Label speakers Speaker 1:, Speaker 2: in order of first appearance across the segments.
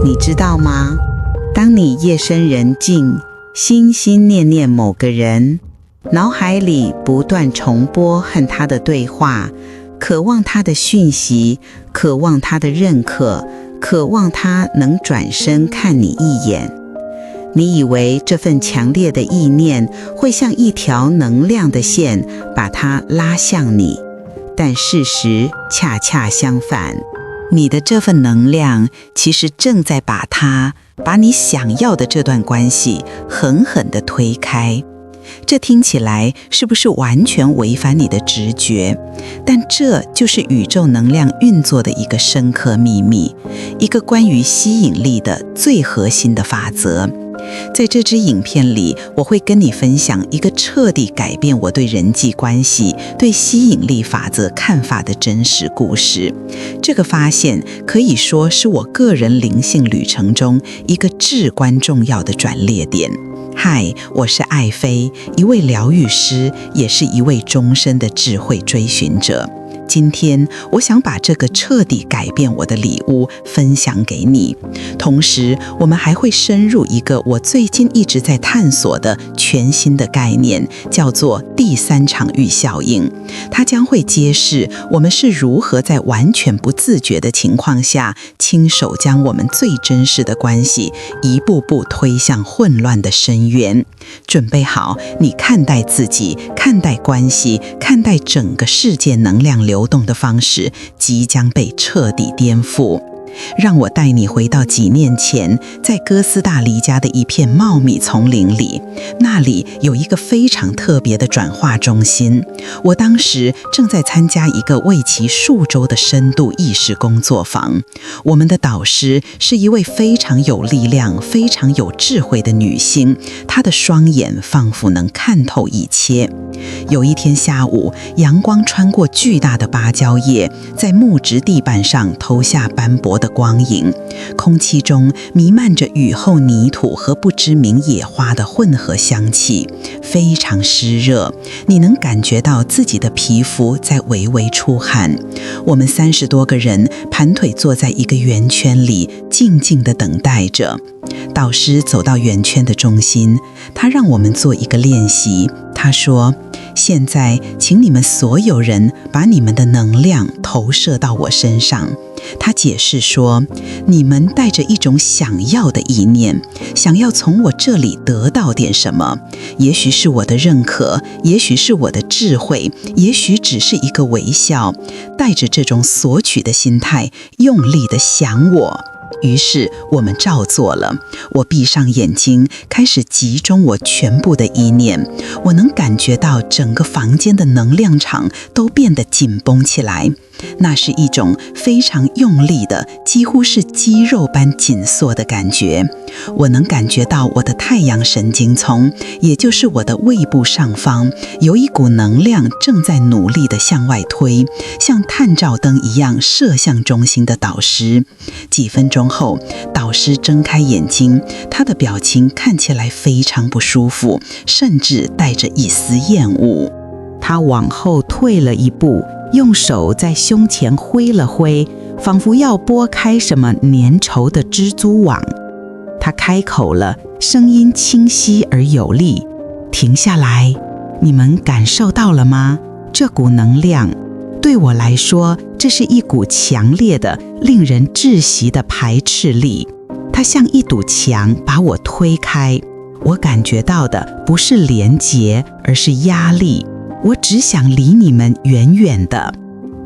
Speaker 1: 你知道吗？当你夜深人静，心心念念某个人，脑海里不断重播和他的对话，渴望他的讯息，渴望他的认可，渴望他能转身看你一眼。你以为这份强烈的意念会像一条能量的线把它拉向你，但事实恰恰相反，你的这份能量其实正在把你想要的这段关系狠狠地推开。这听起来是不是完全违反你的直觉？但这就是宇宙能量运作的一个深刻秘密，一个关于吸引力的最核心的法则。在这支影片里，我会跟你分享一个彻底改变我对人际关系、对吸引力法则看法的真实故事。这个发现可以说是我个人灵性旅程中一个至关重要的转捩点。嗨，我是艾菲，一位疗愈师，也是一位终身的智慧追寻者。今天我想把这个彻底改变我的礼物分享给你，同时我们还会深入一个我最近一直在探索的全新的概念，叫做第三场域效应。它将会揭示我们是如何在完全不自觉的情况下，亲手将我们最真实的关系一步步推向混乱的深渊。准备好，你看待自己、看待关系、看待整个世界能量流动的方式即将被彻底颠覆。让我带你回到几年前，在哥斯达黎加的一片茂密丛林里，那里有一个非常特别的转化中心。我当时正在参加一个为期数周的深度意识工作坊，我们的导师是一位非常有力量、非常有智慧的女性，她的双眼仿佛能看透一切。有一天下午，阳光穿过巨大的芭蕉叶，在木质地板上投下斑驳的光影，空气中弥漫着雨后泥土和不知名野花的混合香气，非常湿热，你能感觉到自己的皮肤在微微出汗。我们30多个人盘腿坐在一个圆圈里，静静地等待着。导师走到圆圈的中心，他让我们做一个练习。他说，现在请你们所有人把你们的能量投射到我身上。他解释说，你们带着一种想要的意念，想要从我这里得到点什么，也许是我的认可，也许是我的智慧，也许只是一个微笑，带着这种索取的心态，用力地想我。于是我们照做了，我闭上眼睛，开始集中我全部的意念。我能感觉到整个房间的能量场都变得紧绷起来，那是一种非常用力的，几乎是肌肉般紧缩的感觉。我能感觉到我的太阳神经丛，也就是我的胃部上方，有一股能量正在努力地向外推，像探照灯一样射向中心的导师。几分钟后，导师睁开眼睛，他的表情看起来非常不舒服，甚至带着一丝厌恶。他往后退了一步，用手在胸前挥了挥，仿佛要拨开什么粘稠的蜘蛛网。他开口了，声音清晰而有力：停下来，你们感受到了吗？这股能量对我来说，这是一股强烈的、令人窒息的排斥力。它像一堵墙把我推开。我感觉到的不是连结，而是压力。我只想离你们远远的。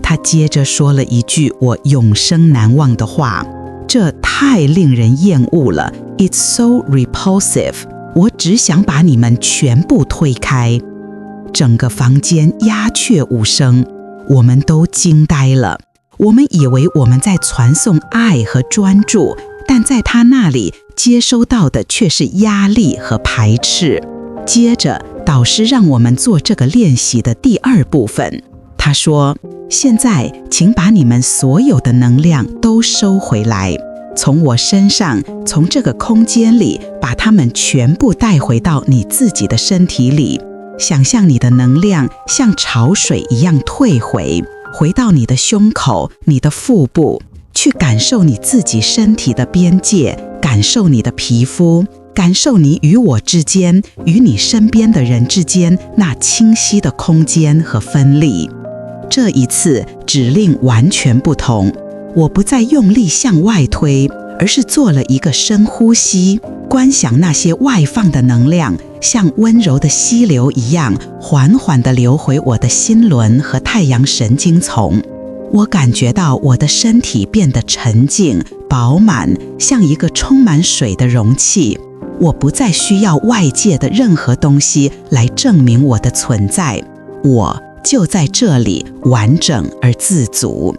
Speaker 1: 他接着说了一句我永生难忘的话：这太令人厌恶了 ，It's so repulsive。我只想把你们全部推开。整个房间鸦雀无声，我们都惊呆了。我们以为我们在传送爱和专注，但在他那里接收到的却是压力和排斥。接着，导师让我们做这个练习的第2部分。他说，现在请把你们所有的能量都收回来，从我身上，从这个空间里，把它们全部带回到你自己的身体里。想象你的能量像潮水一样退回到你的胸口、你的腹部，去感受你自己身体的边界，感受你的皮肤，感受你与我之间，与你身边的人之间那清晰的空间和分立。这一次指令完全不同，我不再用力向外推，而是做了一个深呼吸，观想那些外放的能量像温柔的溪流一样，缓缓地流回我的心轮和太阳神经丛。我感觉到我的身体变得沉静、饱满，像一个充满水的容器。我不再需要外界的任何东西来证明我的存在，我就在这里，完整而自足。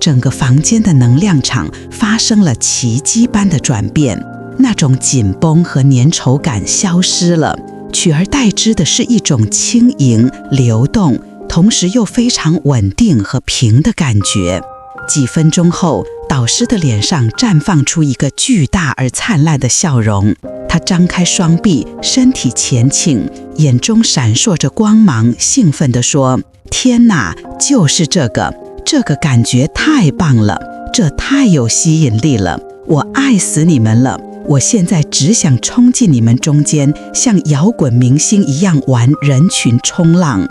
Speaker 1: 整个房间的能量场发生了奇迹般的转变，那种紧绷和粘稠感消失了，取而代之的是一种轻盈、流动，同时又非常稳定和平的感觉。几分钟后，导师的脸上绽放出一个巨大而灿烂的笑容，他张开双臂，身体前倾，眼中闪烁着光芒，兴奋地说：天哪，就是这个感觉太棒了，这太有吸引力了，我爱死你们了，我现在只想冲进你们中间，像摇滚明星一样玩人群冲浪。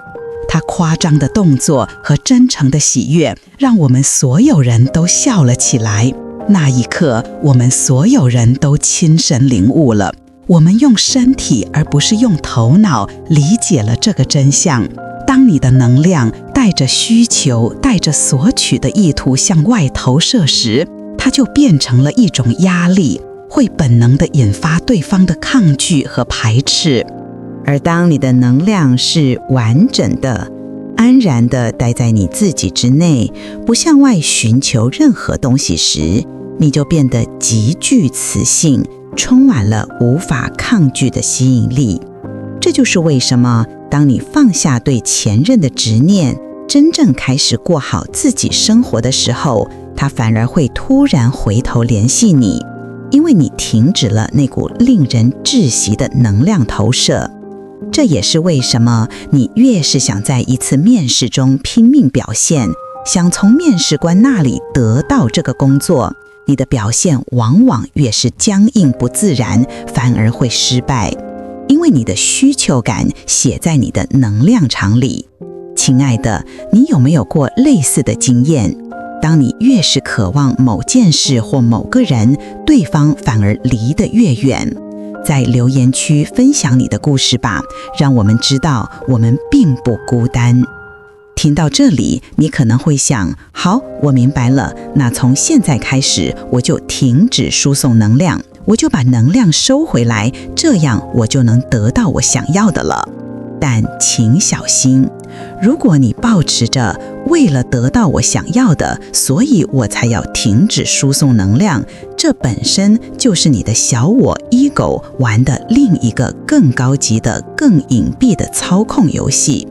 Speaker 1: 他夸张的动作和真诚的喜悦让我们所有人都笑了起来。那一刻，我们所有人都亲身领悟了，我们用身体而不是用头脑理解了这个真相。当你的能量带着需求、带着索取的意图向外投射时，它就变成了一种压力，会本能地引发对方的抗拒和排斥。而当你的能量是完整的、安然地待在你自己之内，不向外寻求任何东西时，你就变得极具磁性，充满了无法抗拒的吸引力。这就是为什么当你放下对前任的执念，真正开始过好自己生活的时候，他反而会突然回头联系你，因为你停止了那股令人窒息的能量投射。这也是为什么你越是想在一次面试中拼命表现，想从面试官那里得到这个工作，你的表现往往越是僵硬不自然，反而会失败，因为你的需求感写在你的能量场里。亲爱的，你有没有过类似的经验？当你越是渴望某件事或某个人，对方反而离得越远。在留言区分享你的故事吧，让我们知道我们并不孤单。听到这里，你可能会想，好，我明白了，那从现在开始，我就停止输送能量，我就把能量收回来，这样我就能得到我想要的了。但请小心，如果你抱持着为了得到我想要的，所以我才要停止输送能量，这本身就是你的小我 ego 玩的另一个更高级的、更隐蔽的操控游戏。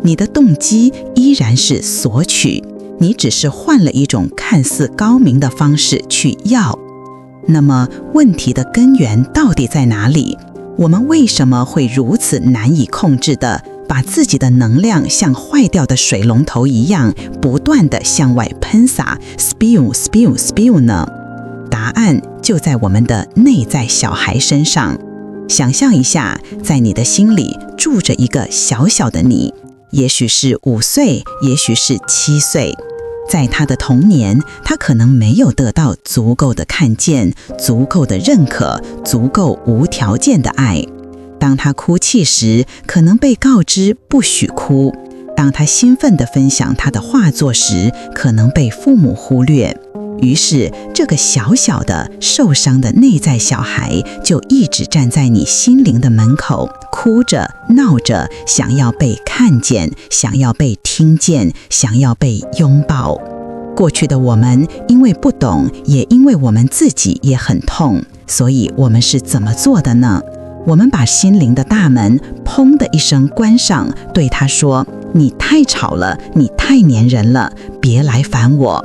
Speaker 1: 你的动机依然是索取，你只是换了一种看似高明的方式去要。那么问题的根源到底在哪里？我们为什么会如此难以控制的把自己的能量像坏掉的水龙头一样不断地向外喷洒 spill 呢？答案就在我们的内在小孩身上。想象一下，在你的心里住着一个小小的你，也许是5岁，也许是7岁。在他的童年，他可能没有得到足够的看见、足够的认可、足够无条件的爱。当他哭泣时，可能被告知不许哭；当他兴奋地分享他的画作时，可能被父母忽略。于是，这个小小的受伤的内在小孩就一直站在你心灵的门口，哭着闹着，想要被看见，想要被听见，想要被拥抱。过去的我们因为不懂，也因为我们自己也很痛，所以我们是怎么做的呢？我们把心灵的大门砰的一声关上，对他说：你太吵了，你太黏人了，别来烦我。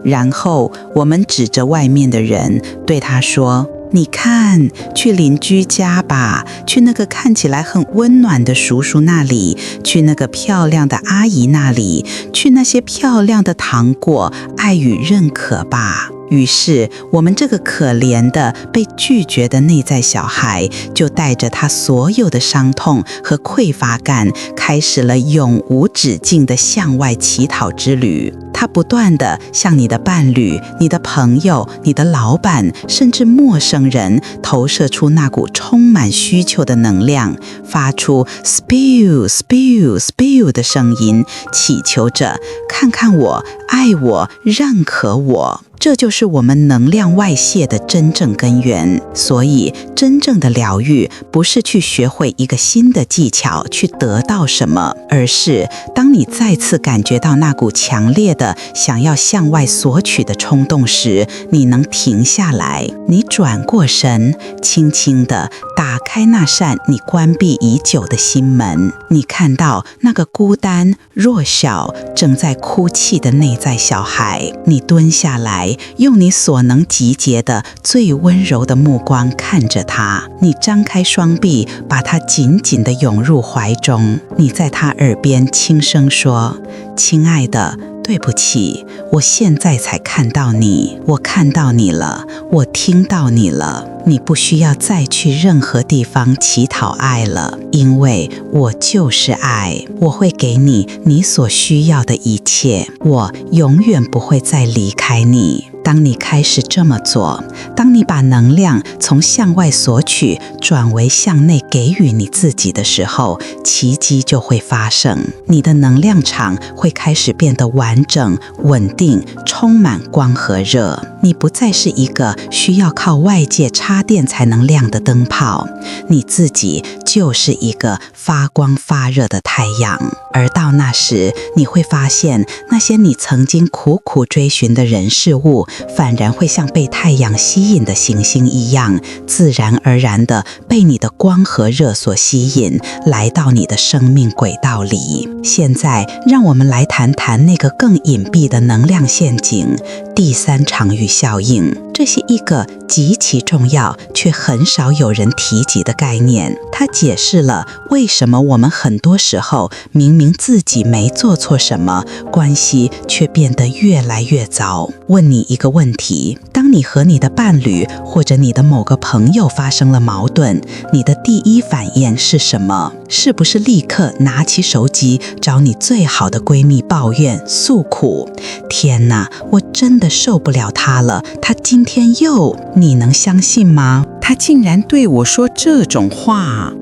Speaker 1: 然后我们指着外面的人对他说：你看，去邻居家吧，去那个看起来很温暖的叔叔那里，去那个漂亮的阿姨那里，去那些漂亮的糖果，爱与认可吧。于是，我们这个可怜的被拒绝的内在小孩，就带着他所有的伤痛和匮乏感，开始了永无止境的向外乞讨之旅。他不断地向你的伴侣、你的朋友、你的老板，甚至陌生人投射出那股充满需求的能量，发出 spew spew spew 的声音，祈求着看看我、爱我、认可我。这就是我们能量外泄的真正根源。所以，真正的疗愈不是去学会一个新的技巧去得到什么，而是当你再次感觉到那股强烈的想要向外索取的冲动时，你能停下来，你转过身，轻轻地打开那扇你关闭已久的心门。你看到那个孤单、弱小、正在哭泣的内在小孩，你蹲下来，用你所能集结的最温柔的目光看着他，你张开双臂，把他紧紧地涌入怀中，你在他耳边轻声说：亲爱的，对不起，我现在才看到你，我看到你了，我听到你了，你不需要再去任何地方乞讨爱了，因为我就是爱，我会给你你所需要的一切，我永远不会再离开你。当你开始这么做，当你把能量从向外索取转为向内给予你自己的时候，奇迹就会发生。你的能量场会开始变得完整、稳定，充满光和热。你不再是一个需要靠外界插电才能亮的灯泡，你自己就是一个发光发热的太阳。而到那时，你会发现那些你曾经苦苦追寻的人事物，反然会像被太阳吸引的行星一样，自然而然地被你的光和热所吸引，来到你的生命轨道里。现在，让我们来谈谈那个更隐蔽的能量陷阱——第三场域效应。这是一个极其重要却很少有人提及的概念。它解释了为什么我们很多时候明明自己没做错什么，关系却变得越来越糟。问你一个问题：当你和你的伴侣或者你的某个朋友发生了矛盾，你的第一反应是什么？是不是立刻拿起手机找你最好的闺蜜抱怨诉苦？天哪，我真的受不了他了，他今天又……你能相信吗？他竟然对我说这种话。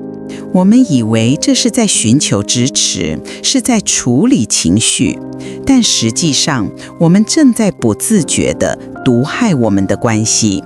Speaker 1: 我们以为这是在寻求支持，是在处理情绪，但实际上我们正在不自觉地毒害我们的关系。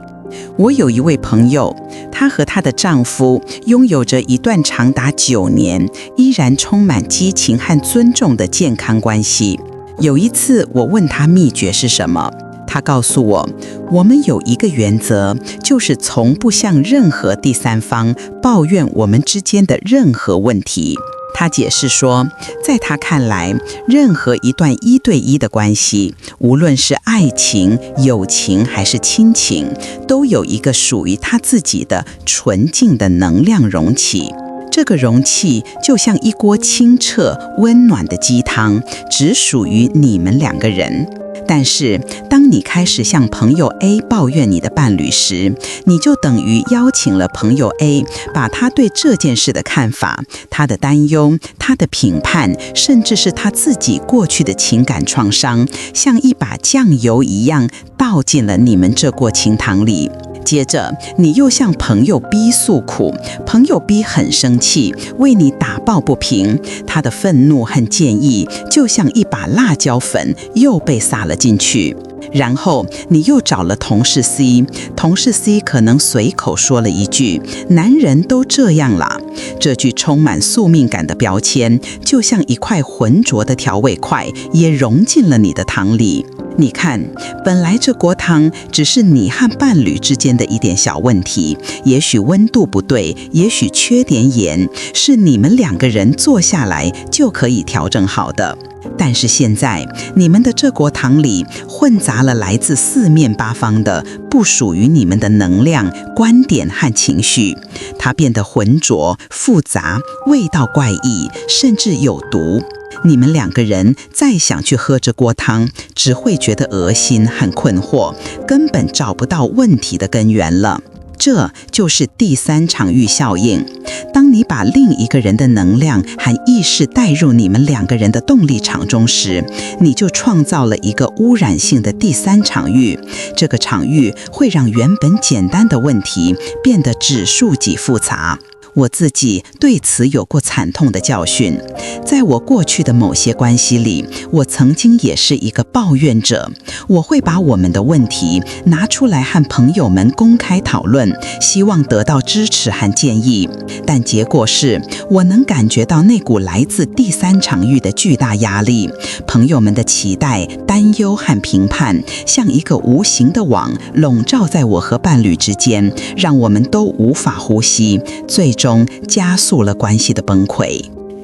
Speaker 1: 我有一位朋友，她和她的丈夫拥有着一段长达9年，依然充满激情和尊重的健康关系。有一次，我问她秘诀是什么，她告诉我，我们有一个原则，就是从不向任何第三方抱怨我们之间的任何问题。他解释说，在他看来，任何一段1对1的关系，无论是爱情、友情还是亲情，都有一个属于他自己的纯净的能量容器。这个容器就像一锅清澈、温暖的鸡汤，只属于你们2个人。但是，当你开始向朋友 A 抱怨你的伴侣时，你就等于邀请了朋友 A 把他对这件事的看法、他的担忧、他的评判，甚至是他自己过去的情感创伤，像一把酱油一样倒进了你们这锅清汤里。接着，你又向朋友 B 诉苦，朋友 B 很生气，为你打抱不平，他的愤怒和建议就像一把辣椒粉又被撒了进去。然后你又找了同事 C， 同事 C 可能随口说了一句“男人都这样啦”，这句充满宿命感的标签，就像一块浑浊的调味块，也融进了你的汤里。你看，本来这锅汤只是你和伴侣之间的一点小问题，也许温度不对，也许缺点盐，是你们2个人坐下来就可以调整好的。但是现在，你们的这锅汤里混杂了来自四面八方的不属于你们的能量、观点和情绪，它变得浑浊、复杂，味道怪异，甚至有毒。你们两个人再想去喝这锅汤，只会觉得恶心和困惑，根本找不到问题的根源了。这就是第三场域效应。当你把另一个人的能量和意识带入你们两个人的动力场中时，你就创造了一个污染性的第三场域。这个场域会让原本简单的问题变得指数级复杂。我自己对此有过惨痛的教训。在我过去的某些关系里，我曾经也是一个抱怨者。我会把我们的问题拿出来和朋友们公开讨论，希望得到支持和建议。但结果是，我能感觉到那股来自第三场域的巨大压力，朋友们的期待、担忧和评判，像一个无形的网，笼罩在我和伴侣之间，让我们都无法呼吸，最终加速了关系的崩溃。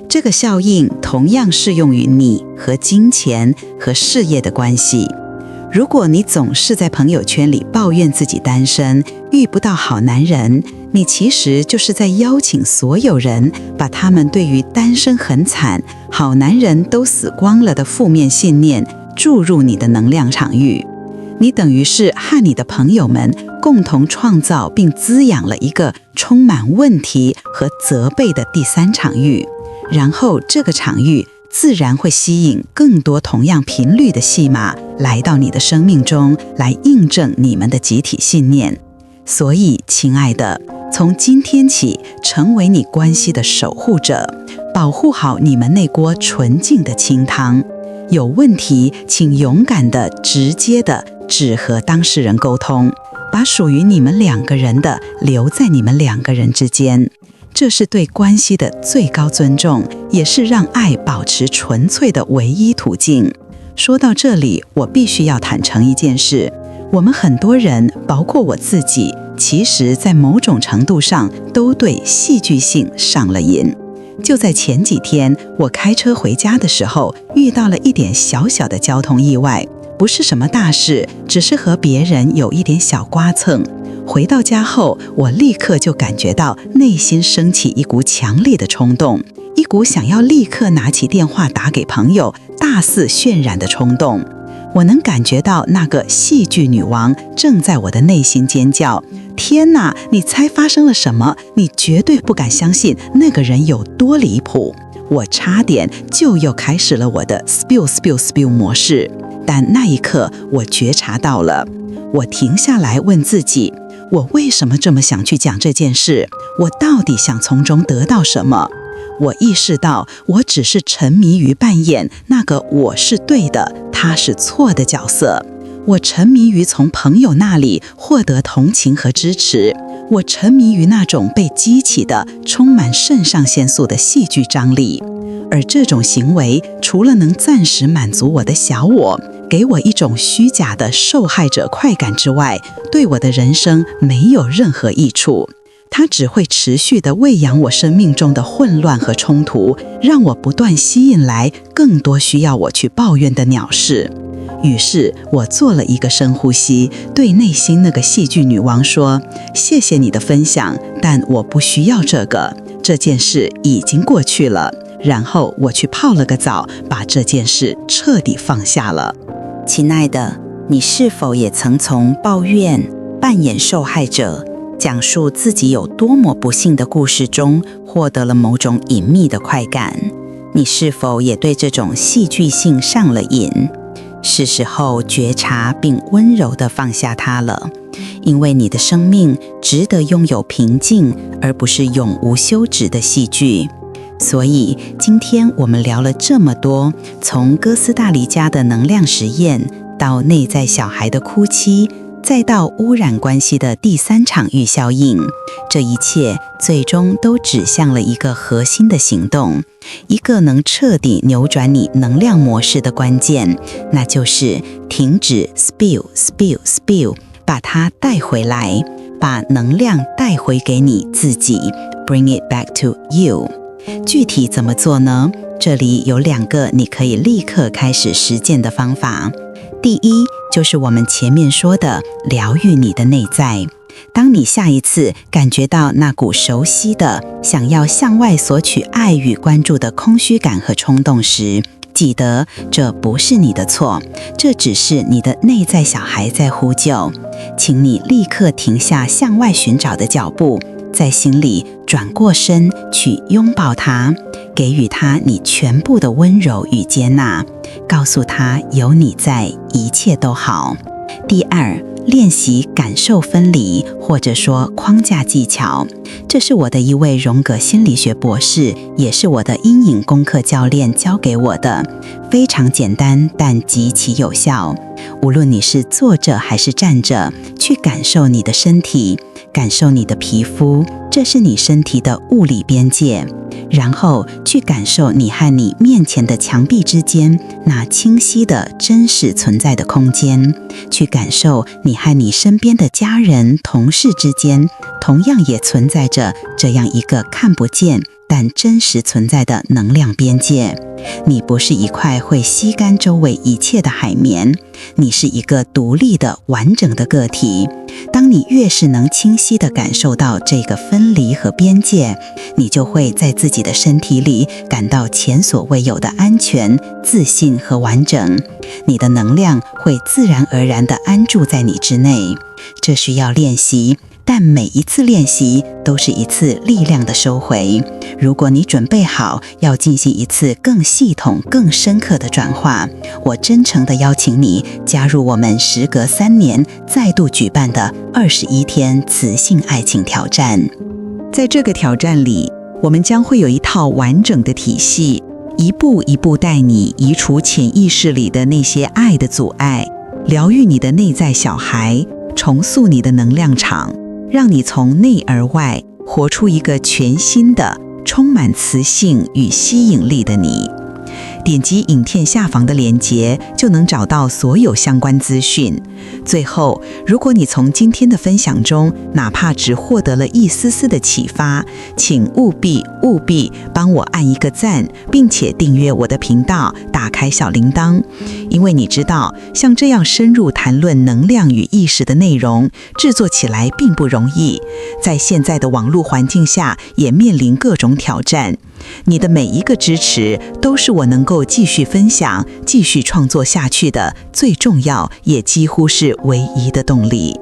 Speaker 1: 这个效应同样适用于你和金钱和事业的关系。如果你总是在朋友圈里抱怨自己单身，遇不到好男人，你其实就是在邀请所有人把他们对于单身很惨、好男人都死光了的负面信念注入你的能量场域。你等于是和你的朋友们共同创造并滋养了一个充满问题和责备的第三场域，然后这个场域自然会吸引更多同样频率的戏码来到你的生命中，来印证你们的集体信念。所以，亲爱的，从今天起，成为你关系的守护者，保护好你们那锅纯净的清汤。有问题，请勇敢的、直接的只和当事人沟通，把属于你们两个人的留在你们两个人之间。这是对关系的最高尊重，也是让爱保持纯粹的唯一途径。说到这里，我必须要坦诚一件事，我们很多人，包括我自己，其实在某种程度上都对戏剧性上了瘾。就在前几天，我开车回家的时候，遇到了一点小小的交通意外，不是什么大事，只是和别人有一点小刮蹭。回到家后，我立刻就感觉到内心升起一股强烈的冲动，一股想要立刻拿起电话打给朋友，大肆渲染的冲动。我能感觉到那个戏剧女王正在我的内心尖叫，天哪，你猜发生了什么？你绝对不敢相信那个人有多离谱。我差点就又开始了我的 spill 模式，但那一刻我觉察到了。我停下来问自己，我为什么这么想去讲这件事？我到底想从中得到什么？我意识到，我只是沉迷于扮演那个我是对的，他是错的角色。我沉迷于从朋友那里获得同情和支持。我沉迷于那种被激起的、充满肾上腺素的戏剧张力。而这种行为，除了能暂时满足我的小我，给我一种虚假的受害者快感之外，对我的人生没有任何益处。它只会持续地喂养我生命中的混乱和冲突，让我不断吸引来更多需要我去抱怨的鸟事。于是我做了一个深呼吸，对内心那个戏剧女王说：谢谢你的分享，但我不需要这个，这件事已经过去了。然后我去泡了个澡，把这件事彻底放下了。亲爱的，你是否也曾从抱怨、扮演受害者、讲述自己有多么不幸的故事中获得了某种隐秘的快感？你是否也对这种戏剧性上了瘾？是时候觉察并温柔地放下它了，因为你的生命值得拥有平静，而不是永无休止的戏剧。所以今天我们聊了这么多，从哥斯达黎加的能量实验，到内在小孩的哭泣，再到污染关系的第三场域效应，这一切最终都指向了一个核心的行动，一个能彻底扭转你能量模式的关键，那就是停止 spill， 把它带回来，把能量带回给你自己， bring it back to you。具体怎么做呢？这里有2个你可以立刻开始实践的方法。第一，就是我们前面说的疗愈你的内在。当你下一次感觉到那股熟悉的想要向外索取爱与关注的空虚感和冲动时，记得这不是你的错，这只是你的内在小孩在呼救。请你立刻停下向外寻找的脚步，在心里转过身去拥抱他，给予他你全部的温柔与接纳，告诉他有你在，一切都好。第二，练习感受分离，或者说框架技巧。这是我的一位荣格心理学博士，也是我的阴影功课教练教给我的，非常简单但极其有效。无论你是坐着还是站着，去感受你的身体，感受你的皮肤，这是你身体的物理边界。然后去感受你和你面前的墙壁之间那清晰的真实存在的空间，去感受你和你身边的家人、同事之间同样也存在着这样一个看不见但真实存在的能量边界。你不是一块会吸干周围一切的海绵，你是一个独立的完整的个体。当你越是能清晰地感受到这个分离和边界，你就会在自己的身体里感到前所未有的安全、自信和完整。你的能量会自然而然地安住在你之内。这需要练习，但每一次练习都是一次力量的收回。如果你准备好要进行一次更系统、更深刻的转化，我真诚地邀请你加入我们时隔3年再度举办的21天磁性爱情挑战。在这个挑战里，我们将会有一套完整的体系，一步一步带你移除潜意识里的那些爱的阻碍，疗愈你的内在小孩，重塑你的能量场，让你从内而外活出一个全新的、充满磁性与吸引力的你。点击影片下方的链接，就能找到所有相关资讯。最后，如果你从今天的分享中，哪怕只获得了一丝丝的启发，请务必帮我按一个赞，并且订阅我的频道，打开小铃铛。因为你知道，像这样深入谈论能量与意识的内容，制作起来并不容易，在现在的网络环境下，也面临各种挑战。你的每一个支持，都是我能够继续分享、继续创作下去的最重要，也几乎是唯一的动力。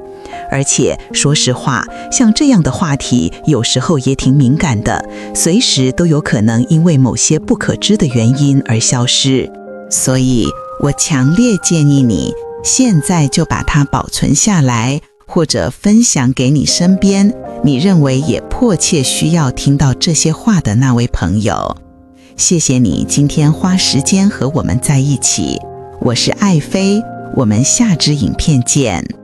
Speaker 1: 而且说实话，像这样的话题有时候也挺敏感的，随时都有可能因为某些不可知的原因而消失。所以我强烈建议你现在就把它保存下来，或者分享给你身边你认为也迫切需要听到这些话的那位朋友。谢谢你今天花时间和我们在一起，我是爱妃，我们下支影片见。